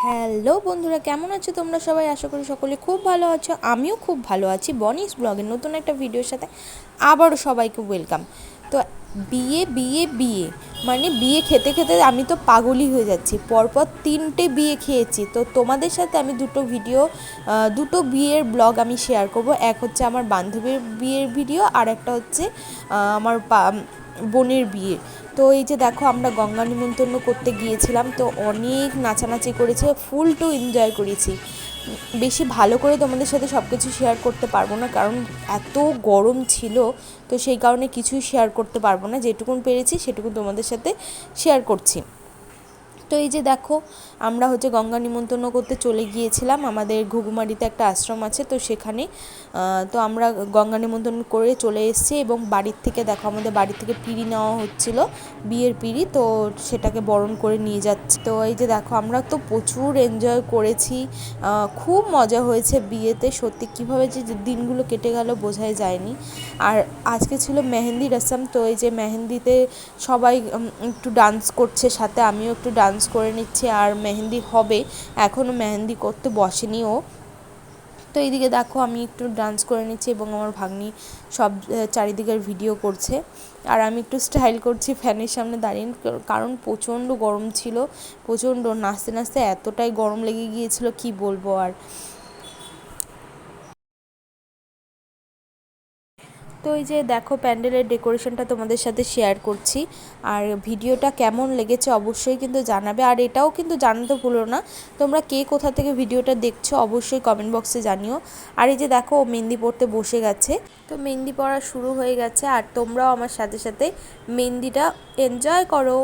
Hello বন্ধুরা, কেমন আছো তোমরা সবাই? আশা করি সকলে খুব ভালো আছো। আমিও খুব ভালো আছি। বনিস ব্লগের নতুন একটা ভিডিওর সাথে আবারও সবাইকে ওয়েলকাম। তো বিয়ে বিয়ে বিয়ে মানে বিয়ে খেতে খেতে আমি তো পাগলই হয়ে যাচ্ছি। পরপর 3টে বিয়ে খেয়েছি। তো তোমাদের সাথে আমি দুটো বিয়ের ব্লগ আমি শেয়ার করব। এক হচ্ছে আমার বান্ধবীর বিয়ের ভিডিও, আর একটা হচ্ছে আমার বোনের বিয়ে। তো এই যে দেখো, আমরা গঙ্গা নিমন্ত্রণ করতে গিয়েছিলাম, তো অনেক নাচানাচি করেছে, ফুল টু এনজয় করেছি। বেশি ভালো করে তোমাদের সাথে সব কিছু শেয়ার করতে পারবো না, কারণ এত গরম ছিল। তো সেই কারণে কিছুই শেয়ার করতে পারবো না, যেটুকুন পেরেছি সেটুকুন তোমাদের সাথে শেয়ার করছি। তো এই যে দেখো, আমরা হচ্ছে গঙ্গা নিমন্ত্রণ করতে চলে গিয়েছিলাম। আমাদের ঘুঘুমারিতে একটা আশ্রম আছে, তো সেখানে তো আমরা গঙ্গা নিমন্ত্রণ করে চলে এসেছি। এবং বাড়ির থেকে দেখো, আমাদের বাড়ির থেকে পিঁড়ি নেওয়া হচ্ছিল, বিয়ের পিঁড়ি, তো সেটাকে বরণ করে নিয়ে যাচ্ছে। তো এই যে দেখো, আমরা তো প্রচুর এনজয় করেছি, খুব মজা হয়েছে বিয়েতে। সত্যি কীভাবে যে দিনগুলো কেটে গেল বোঝাই যায়নি। আর আজকে ছিল মেহেন্দি রসম। তো এই যে মেহেন্দিতে সবাই একটু ডান্স করছে, সাথে আমিও একটু ডান্স করে নিচ্ছি। আর মেহেন্দি হবে, এখনও মেহেন্দি করতে বসেনি ও। তো এইদিকে দেখো, আমি একটু ডান্স করে নিচ্ছি এবং আমার ভাগ্নি সব চারিদিকের ভিডিও করছে। আর আমি একটু স্টাইল করছি ফ্যানের সামনে দাঁড়িয়ে, কারণ প্রচণ্ড গরম ছিল। প্রচণ্ড নাচতে নাচতে এতটাই গরম লেগে গিয়েছিল, কি বলবো আর। তো এই যে দেখো, প্যান্ডেলের ডেকোরেশনটা তোমাদের সাথে শেয়ার করছি। আর ভিডিওটা কেমন লেগেছে অবশ্যই কিন্তু জানাবে। আর এটাও কিন্তু জানাতে ভুলো না, তোমরা কে কোথা থেকে ভিডিওটা দেখছো অবশ্যই কমেন্ট বক্সে জানিও। আর এই যে দেখো, ও মেহেন্দি পড়তে বসে গেছে। তো মেহেন্দি পড়া শুরু হয়ে গেছে, আর তোমরাও আমার সাথে সাথে মেহেন্দিটা এনজয় করো।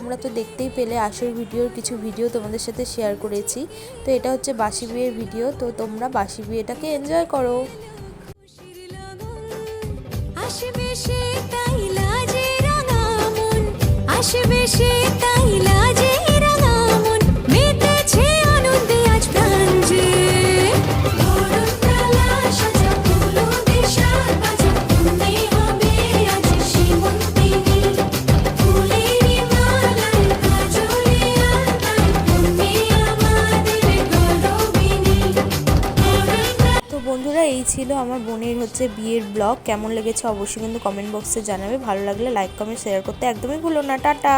তোমরা তো দেখতেই পেলে আসল ভিডিওর কিছু ভিডিও তোমাদের সাথে শেয়ার করেছি। তো এটা হচ্ছে বাসি বিয়ের ভিডিও, তো তোমরা বাসি বিয়েটাকে এনজয় করো। বন্ধুরা, এই ছিল আমার বোনের হচ্ছে বিয়ের ব্লগ। কেমন লেগেছে অবশ্যই কিন্তু কমেন্ট বক্সে জানাবে। ভালো লাগলে লাইক কমেন্ট শেয়ার করতে একদমই ভুলো না। টাটা।